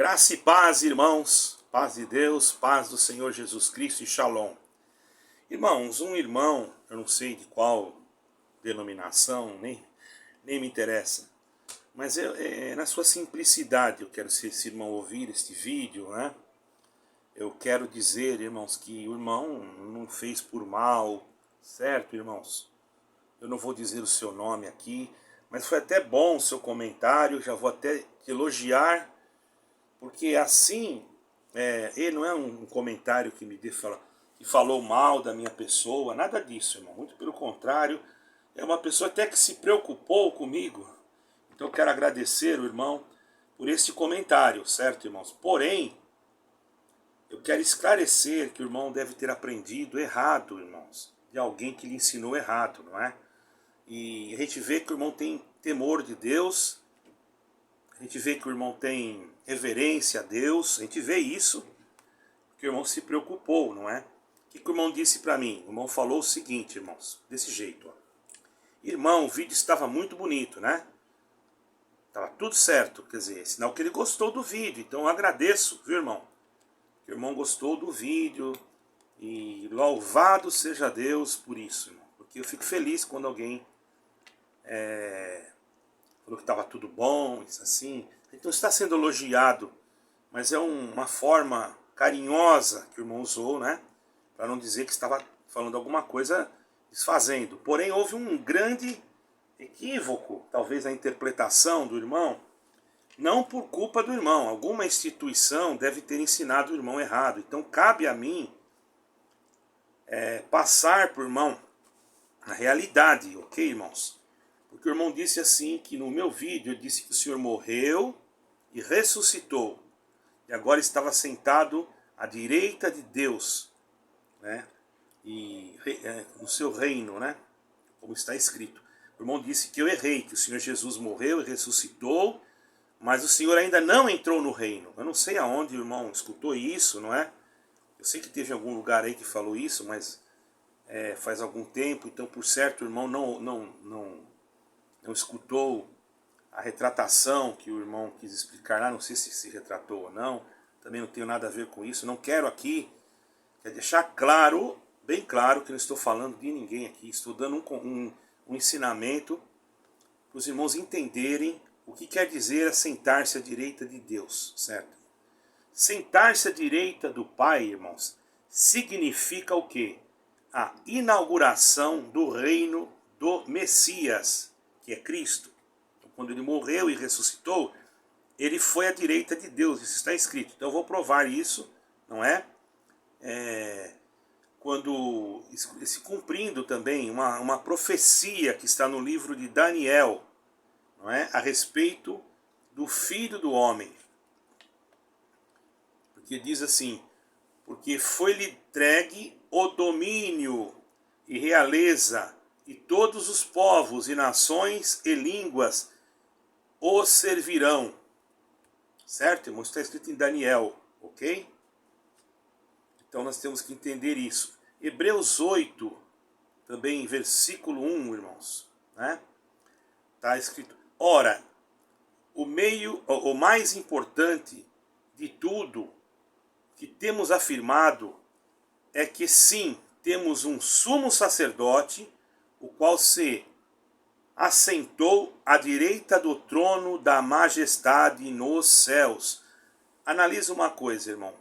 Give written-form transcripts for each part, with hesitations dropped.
Graça e paz, irmãos, paz de Deus, paz do Senhor Jesus Cristo e Shalom. Irmãos, um irmão, eu não sei de qual denominação, nem me interessa, mas na sua simplicidade eu quero, se esse irmão ouvir este vídeo, né? Eu quero dizer, irmãos, que o irmão não fez por mal, certo, irmãos? Eu não vou dizer o seu nome aqui, mas foi até bom o seu comentário, já vou até te elogiar, porque assim, ele não é um comentário que que falou mal da minha pessoa, nada disso, irmão. Muito pelo contrário, é uma pessoa até que se preocupou comigo. Então eu quero agradecer o irmão por esse comentário, certo, irmãos? Porém, eu quero esclarecer que o irmão deve ter aprendido errado, irmãos, de alguém que lhe ensinou errado, não é? E a gente vê que o irmão tem temor de Deus, a gente vê que o irmão tem reverência a Deus, a gente vê isso, porque o irmão se preocupou, não é? O que o irmão disse para mim? O irmão falou o seguinte, irmãos, desse jeito, ó. Irmão, o vídeo estava muito bonito, né? Estava tudo certo, quer dizer, sinal que ele gostou do vídeo, então eu agradeço, viu, irmão? Que o irmão gostou do vídeo e louvado seja Deus por isso, irmão. Porque eu fico feliz quando alguém falou que estava tudo bom, isso assim. Então está sendo elogiado, mas é uma forma carinhosa que o irmão usou, né? Para não dizer que estava falando alguma coisa desfazendo. Porém, houve um grande equívoco, talvez na interpretação do irmão, não por culpa do irmão. Alguma instituição deve ter ensinado o irmão errado. Então cabe a mim passar para o irmão a realidade, ok, irmãos? Porque o irmão disse assim, que no meu vídeo eu disse que o Senhor morreu e ressuscitou. E agora estava sentado à direita de Deus, né? E no seu reino, né? Como está escrito. O irmão disse que eu errei, que o Senhor Jesus morreu e ressuscitou, mas o Senhor ainda não entrou no reino. Eu não sei aonde o irmão escutou isso, não é? Eu sei que teve algum lugar aí que falou isso, mas faz algum tempo, então por certo o irmão não escutou a retratação que o irmão quis explicar lá, não sei se se retratou ou não, também não tenho nada a ver com isso, não quero aqui, quero deixar claro, bem claro, que não estou falando de ninguém aqui, estou dando um ensinamento para os irmãos entenderem o que quer dizer assentar-se à direita de Deus, certo? Sentar-se à direita do Pai, irmãos, significa o quê? A inauguração do reino do Messias, que é Cristo. Então, quando ele morreu e ressuscitou, ele foi à direita de Deus, isso está escrito. Então eu vou provar isso, não é? Quando se cumprindo também uma profecia que está no livro de Daniel, não é? A respeito do Filho do Homem. Porque diz assim, porque foi-lhe entregue o domínio e realeza, e todos os povos e nações e línguas o servirão. Certo, irmão? Está escrito em Daniel, ok? Então nós temos que entender isso. Hebreus 8, também versículo 1, irmãos, né? Está escrito, ora, o mais importante de tudo que temos afirmado é que sim, temos um sumo sacerdote, o qual se assentou à direita do trono da majestade nos céus. Analisa uma coisa, irmão.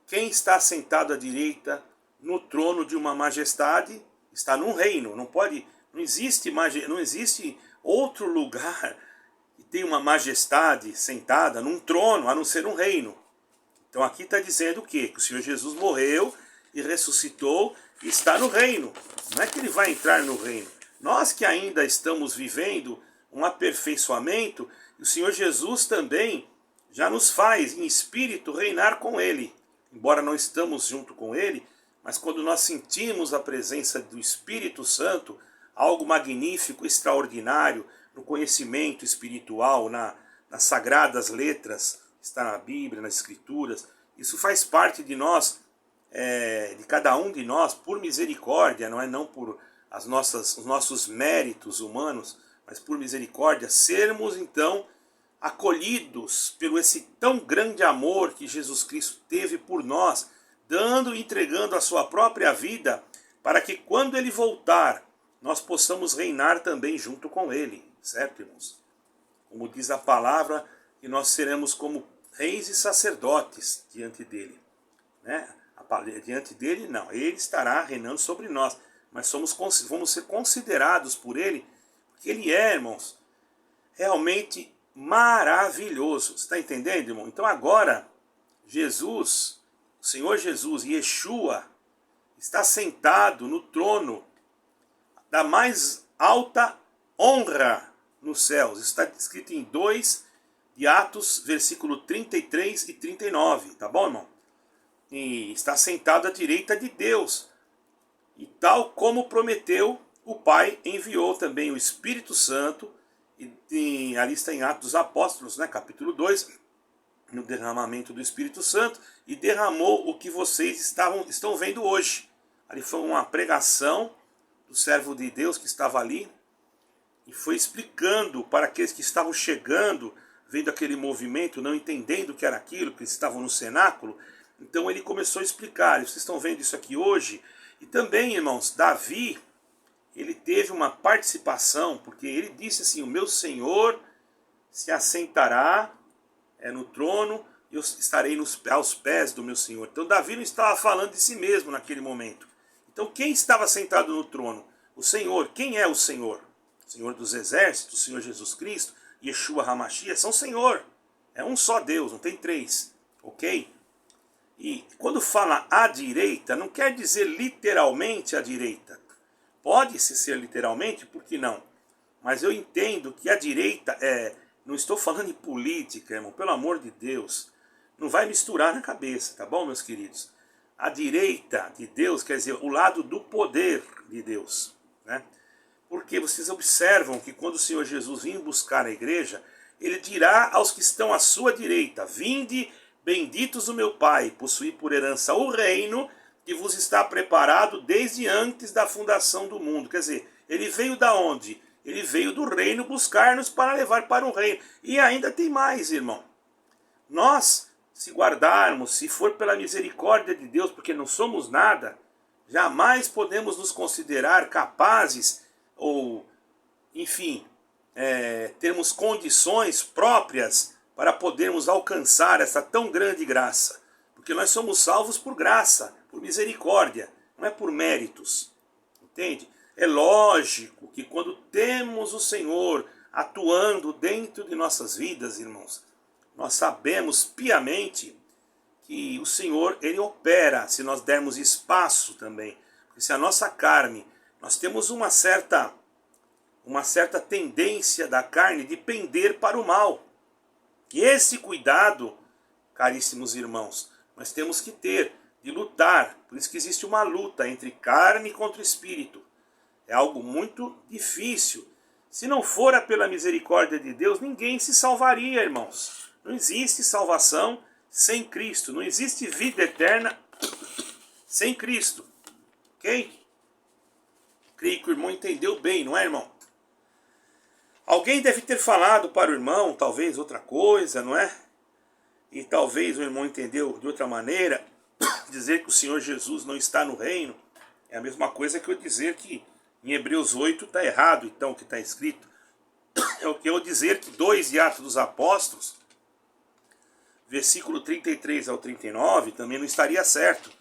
Quem está sentado à direita no trono de uma majestade está num reino. Não existe outro lugar que tem uma majestade sentada num trono, a não ser um reino. Então aqui está dizendo o quê? Que o Senhor Jesus morreu e ressuscitou e está no reino. Não é que ele vai entrar no reino. Nós que ainda estamos vivendo um aperfeiçoamento, o Senhor Jesus também já nos faz em espírito reinar com ele. Embora não estamos junto com ele, mas quando nós sentimos a presença do Espírito Santo, algo magnífico, extraordinário, no conhecimento espiritual, nas sagradas letras, está na Bíblia, nas Escrituras, isso faz parte de nós, de cada um de nós, por misericórdia, não por os nossos méritos humanos, mas por misericórdia, sermos então acolhidos pelo esse tão grande amor que Jesus Cristo teve por nós, dando e entregando a sua própria vida, para que quando ele voltar, nós possamos reinar também junto com ele, certo, irmãos? Como diz a palavra, que nós seremos como reis e sacerdotes diante dele, né? Diante dele não, ele estará reinando sobre nós, mas vamos ser considerados por ele, porque ele é, irmãos, realmente maravilhoso. Você está entendendo, irmão? Então agora, Jesus, o Senhor Jesus, Yeshua, está sentado no trono da mais alta honra nos céus. Está escrito em 2 de Atos, versículo 33 e 39, tá bom, irmão? E está sentado à direita de Deus. E tal como prometeu, o Pai enviou também o Espírito Santo, e ali está em Atos dos Apóstolos, né, capítulo 2, no derramamento do Espírito Santo, e derramou o que vocês estão vendo hoje. Ali foi uma pregação do servo de Deus que estava ali, e foi explicando para aqueles que estavam chegando, vendo aquele movimento, não entendendo o que era aquilo, que eles estavam no cenáculo. Então ele começou a explicar, vocês estão vendo isso aqui hoje. E também, irmãos, Davi, ele teve uma participação, porque ele disse assim, o meu Senhor se assentará no trono, e eu estarei aos pés do meu Senhor. Então Davi não estava falando de si mesmo naquele momento. Então quem estava sentado no trono? O Senhor. Quem é o Senhor? O Senhor dos exércitos, o Senhor Jesus Cristo, Yeshua HaMashiach, são Senhor. É um só Deus, não tem três. Ok? E quando fala à direita, não quer dizer literalmente à direita. Pode-se ser literalmente, por que não? Mas eu entendo que a direita não estou falando em política, irmão, pelo amor de Deus. Não vai misturar na cabeça, tá bom, meus queridos? A direita de Deus quer dizer o lado do poder de Deus, né? Porque vocês observam que quando o Senhor Jesus vir buscar a igreja, ele dirá aos que estão à sua direita, vinde, benditos do meu Pai, possuí por herança o reino que vos está preparado desde antes da fundação do mundo. Quer dizer, ele veio da onde? Ele veio do reino buscar-nos para levar para o reino. E ainda tem mais, irmão. Nós, se guardarmos, se for pela misericórdia de Deus, porque não somos nada, jamais podemos nos considerar capazes ou, enfim, termos condições próprias para podermos alcançar essa tão grande graça. Porque nós somos salvos por graça, por misericórdia, não é por méritos. Entende? É lógico que quando temos o Senhor atuando dentro de nossas vidas, irmãos, nós sabemos piamente que o Senhor, ele opera se nós dermos espaço também. Porque se a nossa carne, nós temos uma certa tendência da carne de pender para o mal. E esse cuidado, caríssimos irmãos, nós temos que ter, de lutar. Por isso que existe uma luta entre carne contra o espírito. É algo muito difícil. Se não fora pela misericórdia de Deus, ninguém se salvaria, irmãos. Não existe salvação sem Cristo. Não existe vida eterna sem Cristo. Ok? Creio que o irmão entendeu bem, não é, irmão? Alguém deve ter falado para o irmão, talvez, outra coisa, não é? E talvez o irmão entendeu de outra maneira. Dizer que o Senhor Jesus não está no reino é a mesma coisa que eu dizer que em Hebreus 8 está errado, então, o que está escrito. É o que eu dizer que 2 de Atos dos Apóstolos, versículo 33 ao 39, também não estaria certo.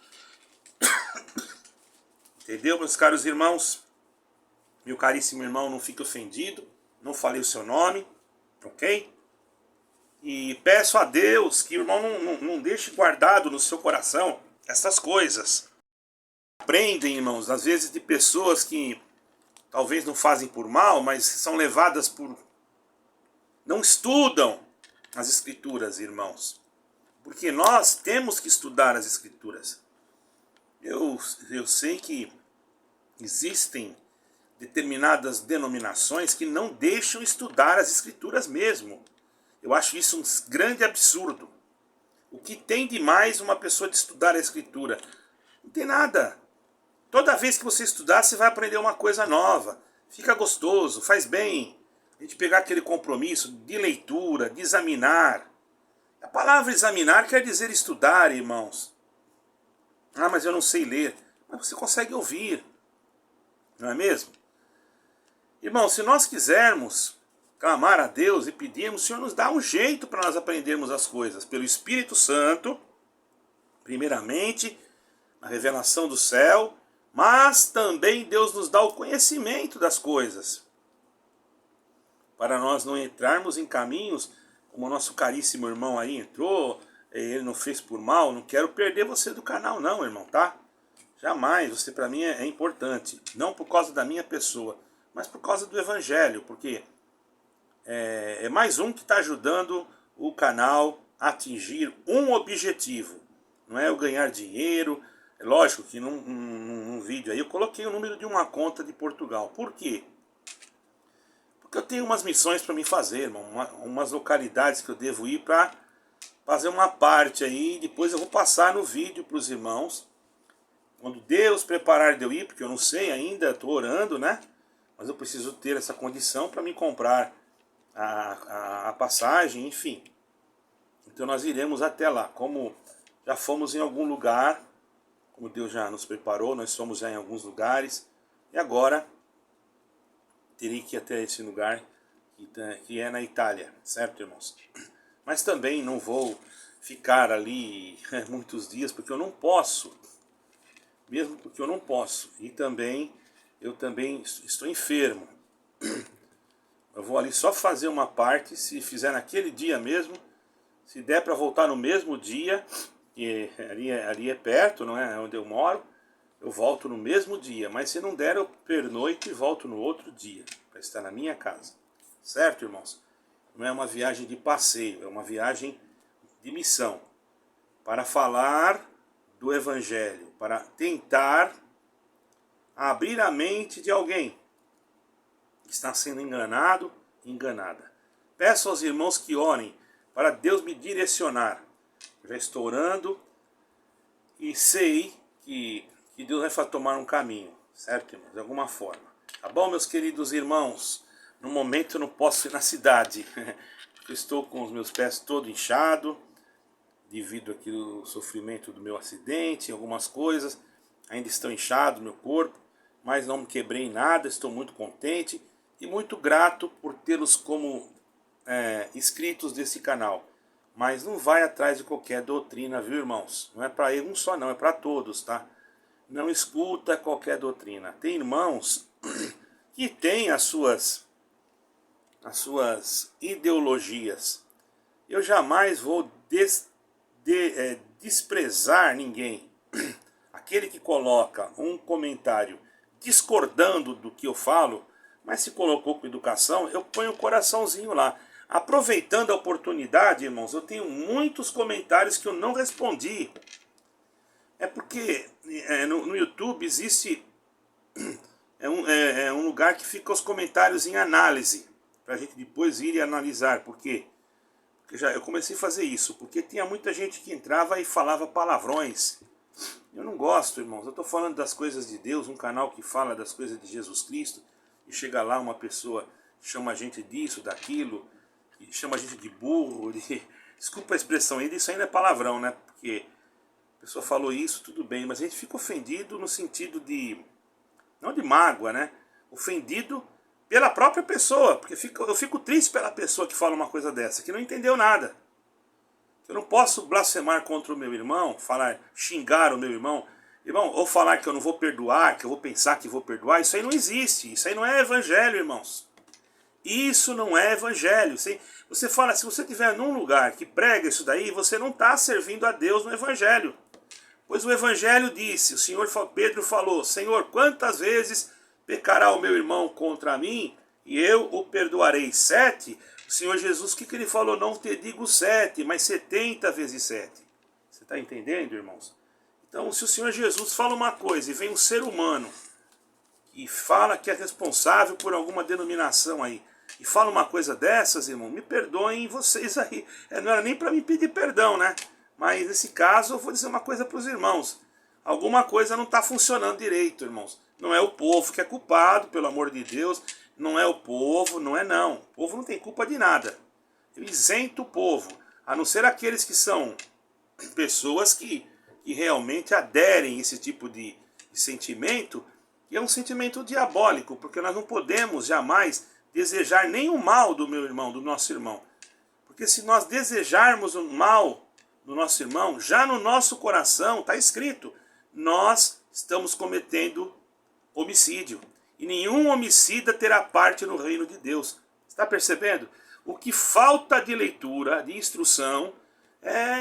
Entendeu, meus caros irmãos? Meu caríssimo irmão, não fique ofendido. Não falei o seu nome, ok? E peço a Deus que o irmão não deixe guardado no seu coração essas coisas. Aprendem, irmãos, às vezes de pessoas que talvez não fazem por mal, mas são levadas por... Não estudam as Escrituras, irmãos. Porque nós temos que estudar as Escrituras. Eu sei que existem determinadas denominações que não deixam estudar as Escrituras mesmo. Eu acho isso um grande absurdo. O que tem de mais uma pessoa de estudar a Escritura? Não tem nada. Toda vez que você estudar, você vai aprender uma coisa nova. Fica gostoso, faz bem. A gente pegar aquele compromisso de leitura, de examinar. A palavra examinar quer dizer estudar, irmãos. Ah, mas eu não sei ler. Mas você consegue ouvir, não é mesmo? Irmão, se nós quisermos clamar a Deus e pedirmos, o Senhor nos dá um jeito para nós aprendermos as coisas. Pelo Espírito Santo, primeiramente, a revelação do céu, mas também Deus nos dá o conhecimento das coisas. Para nós não entrarmos em caminhos, como o nosso caríssimo irmão aí entrou, ele não fez por mal, não quero perder você do canal não, irmão, tá? Jamais, você para mim é importante, não por causa da minha pessoa, mas por causa do Evangelho, porque é mais um que está ajudando o canal a atingir um objetivo. Não é o ganhar dinheiro. É lógico que num vídeo aí eu coloquei o número de uma conta de Portugal. Por quê? Porque eu tenho umas missões para me fazer, irmão, umas localidades que eu devo ir para fazer uma parte aí. Depois eu vou passar no vídeo para os irmãos. Quando Deus preparar de eu ir, porque eu não sei ainda, estou orando, né? Mas eu preciso ter essa condição para me comprar a passagem, enfim. Então nós iremos até lá. Como já fomos em algum lugar, como Deus já nos preparou, nós somos já em alguns lugares. E agora terei que ir até esse lugar que é na Itália, certo, irmãos? Mas também não vou ficar ali muitos dias, porque eu não posso. Mesmo porque eu não posso. E também, eu também estou enfermo. Eu vou ali só fazer uma parte, se fizer naquele dia mesmo. Se der para voltar no mesmo dia, que ali é perto, não é onde eu moro, eu volto no mesmo dia. Mas se não der, eu pernoito e volto no outro dia, para estar na minha casa. Certo, irmãos? Não é uma viagem de passeio, é uma viagem de missão. Para falar do Evangelho, para tentar abrir a mente de alguém que está sendo enganado, enganada. Peço aos irmãos que orem para Deus me direcionar. Eu já estou orando e sei que Deus vai tomar um caminho, certo, irmãos? De alguma forma. Tá bom, meus queridos irmãos? No momento eu não posso ir na cidade. Eu estou com os meus pés todo inchado, devido aqui ao sofrimento do meu acidente, algumas coisas. Ainda estão inchado meu corpo, mas não me quebrei em nada, estou muito contente e muito grato por tê-los como inscritos desse canal. Mas não vai atrás de qualquer doutrina, viu, irmãos? Não é para um só não, é para todos, tá? Não escuta qualquer doutrina. Tem irmãos que têm as suas ideologias. Eu jamais vou desprezar ninguém. Aquele que coloca um comentário discordando do que eu falo, mas se colocou com educação, eu ponho o coraçãozinho lá. Aproveitando a oportunidade, irmãos, eu tenho muitos comentários que eu não respondi. É porque no YouTube existe um lugar que fica os comentários em análise, para a gente depois ir e analisar. Por quê? Porque eu comecei a fazer isso, porque tinha muita gente que entrava e falava palavrões. Eu não gosto, irmãos. Eu estou falando das coisas de Deus, um canal que fala das coisas de Jesus Cristo, e chega lá uma pessoa, chama a gente disso, daquilo, e chama a gente de burro, desculpa a expressão ainda, isso ainda é palavrão, né? Porque a pessoa falou isso, tudo bem, mas a gente fica ofendido no sentido de, não de mágoa, né? Ofendido pela própria pessoa, porque eu fico triste pela pessoa que fala uma coisa dessa, que não entendeu nada. Eu não posso blasfemar contra o meu irmão, xingar o meu irmão, ou falar que eu não vou perdoar, que eu vou pensar que vou perdoar. Isso aí não existe, isso aí não é evangelho, irmãos. Isso não é evangelho. Você fala, se você estiver num lugar que prega isso daí, você não está servindo a Deus no evangelho. Pois o evangelho disse, o Senhor Pedro falou, Senhor, quantas vezes pecará o meu irmão contra mim e eu o perdoarei? 7? O Senhor Jesus, o que ele falou? Não te digo 7, mas 70 vezes 7. Você está entendendo, irmãos? Então, se o Senhor Jesus fala uma coisa e vem um ser humano e fala que é responsável por alguma denominação aí, e fala uma coisa dessas, irmão, me perdoem vocês aí. Não era nem para me pedir perdão, né? Mas nesse caso eu vou dizer uma coisa para os irmãos. Alguma coisa não está funcionando direito, irmãos. Não é o povo que é culpado, pelo amor de Deus. não é o povo, não é não. O povo não tem culpa de nada. Eu isento o povo, a não ser aqueles que são pessoas que realmente aderem a esse tipo de sentimento, e é um sentimento diabólico, porque nós não podemos jamais desejar nem o mal do meu irmão, do nosso irmão. Porque se nós desejarmos o mal do nosso irmão, já no nosso coração está escrito, nós estamos cometendo homicídio. E nenhum homicida terá parte no reino de Deus. Está percebendo? O que falta de leitura, de instrução,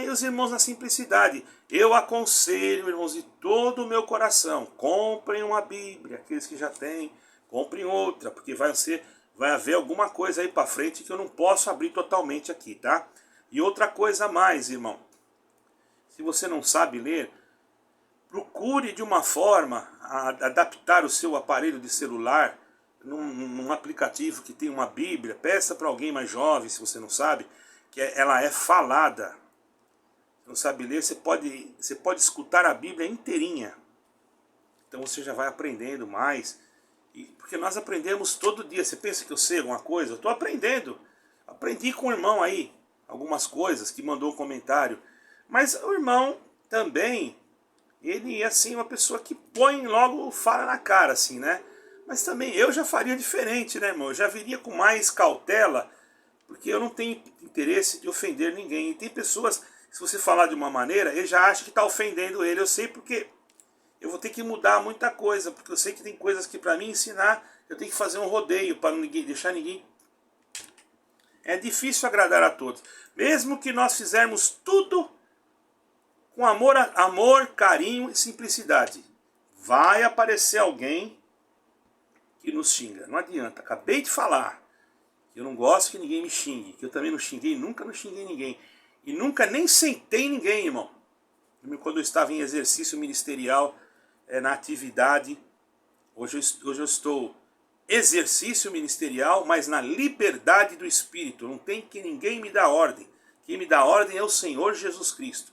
e os irmãos na simplicidade. Eu aconselho, irmãos, de todo o meu coração, comprem uma Bíblia, aqueles que já têm, comprem outra, porque vai haver alguma coisa aí para frente que eu não posso abrir totalmente aqui, tá? E outra coisa a mais, irmão. Se você não sabe ler, procure de uma forma adaptar o seu aparelho de celular num aplicativo que tem uma Bíblia. Peça para alguém mais jovem, se você não sabe, que ela é falada. Não sabe ler, você pode escutar a Bíblia inteirinha. Então você já vai aprendendo mais. Porque nós aprendemos todo dia. Você pensa que eu sei alguma coisa? Eu estou aprendendo. Aprendi com o irmão aí algumas coisas, que mandou um comentário. Mas o irmão também, ele é assim, uma pessoa que põe logo, fala na cara, assim, né? Mas também eu já faria diferente, né, irmão? Eu já viria com mais cautela, porque eu não tenho interesse de ofender ninguém. E tem pessoas, se você falar de uma maneira, ele já acha que está ofendendo ele. Eu sei porque eu vou ter que mudar muita coisa, porque eu sei que tem coisas que para mim ensinar, eu tenho que fazer um rodeio para não deixar ninguém. É difícil agradar a todos. Mesmo que nós fizermos tudo com amor, carinho e simplicidade, vai aparecer alguém que nos xinga. Não adianta. Acabei de falar que eu não gosto que ninguém me xingue, que eu também não xinguei, nunca não xinguei ninguém. E nunca nem sentei ninguém, irmão. Quando eu estava em exercício ministerial, na atividade, hoje eu estou exercício ministerial, mas na liberdade do Espírito. Não tem que ninguém me dá ordem. Quem me dá ordem é o Senhor Jesus Cristo.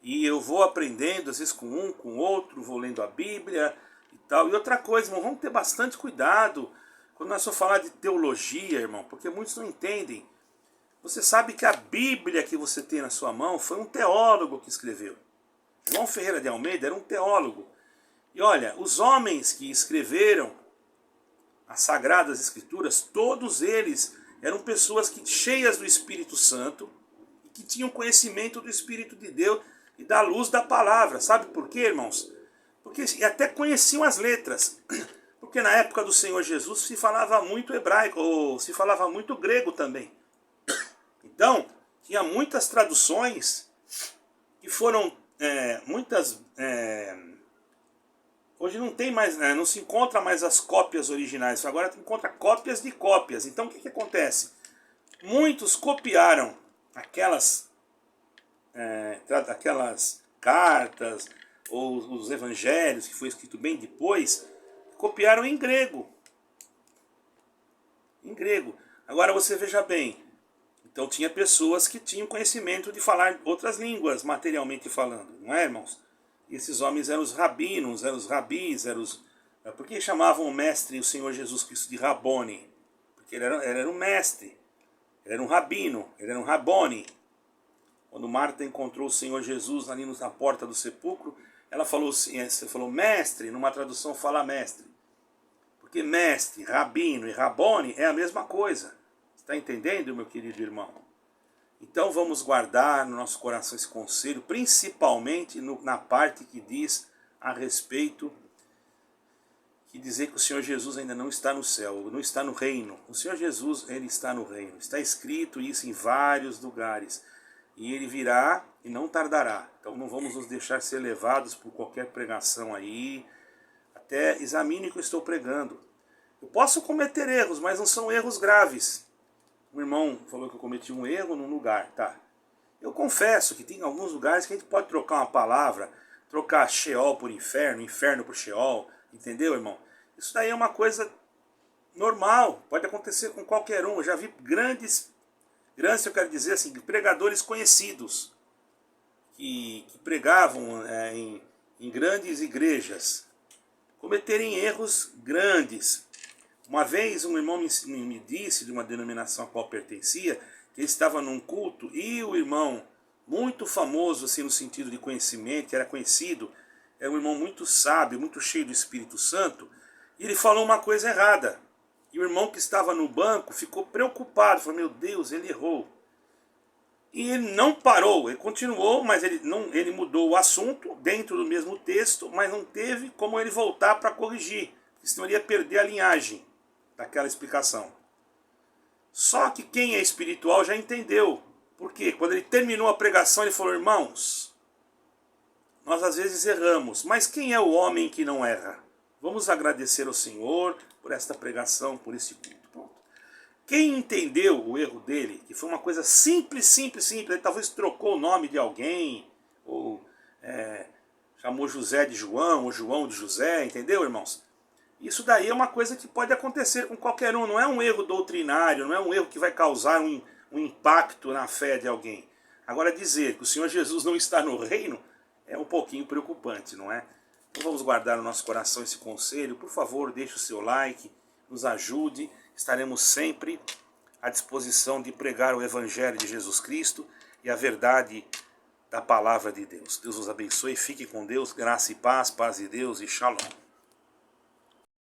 E eu vou aprendendo, às vezes com um, com outro, vou lendo a Bíblia e tal. E outra coisa, irmão, vamos ter bastante cuidado quando nós for falar de teologia, irmão, porque muitos não entendem. Você sabe que a Bíblia que você tem na sua mão foi um teólogo que escreveu. João Ferreira de Almeida era um teólogo. E olha, os homens que escreveram as Sagradas Escrituras, todos eles eram pessoas cheias do Espírito Santo e que tinham conhecimento do Espírito de Deus e da luz da palavra. Sabe por quê, irmãos? Porque até conheciam as letras. Porque na época do Senhor Jesus se falava muito hebraico, ou se falava muito grego também. Então, tinha muitas traduções que foram hoje não tem mais, não se encontra mais as cópias originais, agora se encontra cópias de cópias. Então o que acontece? Muitos copiaram aquelas cartas ou os evangelhos, que foi escrito bem depois, copiaram em grego. Em grego. Agora você veja bem, então tinha pessoas que tinham conhecimento de falar outras línguas, materialmente falando, não é, irmãos? E esses homens eram os rabinos, eram os rabis, por que chamavam o mestre, o Senhor Jesus Cristo, de Rabone? Porque ele era um mestre, ele era um rabino, ele era um Rabone. Quando Marta encontrou o Senhor Jesus ali na porta do sepulcro, ela falou assim, você falou mestre, numa tradução fala mestre. Porque mestre, rabino e Rabone é a mesma coisa. Está entendendo, meu querido irmão? Então vamos guardar no nosso coração esse conselho, principalmente na parte que diz a respeito, que dizer que o Senhor Jesus ainda não está no céu, não está no reino. O Senhor Jesus, ele está no reino. Está escrito isso em vários lugares. E ele virá e não tardará. Então não vamos nos deixar ser levados por qualquer pregação aí. Até examine o que eu estou pregando. Eu posso cometer erros, mas não são erros graves. Um irmão falou que eu cometi um erro num lugar, tá? Eu confesso que tem alguns lugares que a gente pode trocar uma palavra, trocar Sheol por inferno, inferno por Sheol, entendeu, irmão? Isso daí é uma coisa normal, pode acontecer com qualquer um. Eu já vi grandes, eu quero dizer assim, pregadores conhecidos, que pregavam em grandes igrejas, cometerem erros grandes. Uma vez um irmão me disse, de uma denominação a qual pertencia, que ele estava num culto e o irmão, muito famoso assim no sentido de conhecimento, era conhecido, era um irmão muito sábio, muito cheio do Espírito Santo, e ele falou uma coisa errada. E o irmão que estava no banco ficou preocupado, falou, meu Deus, ele errou. E ele não parou, ele continuou, mas ele mudou o assunto dentro do mesmo texto, mas não teve como ele voltar para corrigir, senão ele ia perder a linhagem daquela explicação. Só que quem é espiritual já entendeu. Por quê? Quando ele terminou a pregação, ele falou, irmãos, nós às vezes erramos, mas quem é o homem que não erra? Vamos agradecer ao Senhor por esta pregação, por esse culto. Pronto. Quem entendeu o erro dele, que foi uma coisa simples, ele talvez trocou o nome de alguém, ou chamou José de João, ou João de José, entendeu, irmãos? Isso daí é uma coisa que pode acontecer com qualquer um, não é um erro doutrinário, não é um erro que vai causar um impacto na fé de alguém. Agora dizer que o Senhor Jesus não está no reino é um pouquinho preocupante, não é? Então vamos guardar no nosso coração esse conselho. Por favor, deixe o seu like, nos ajude. Estaremos sempre à disposição de pregar o Evangelho de Jesus Cristo e a verdade da palavra de Deus. Deus os abençoe, fique com Deus, graça e paz de Deus e shalom.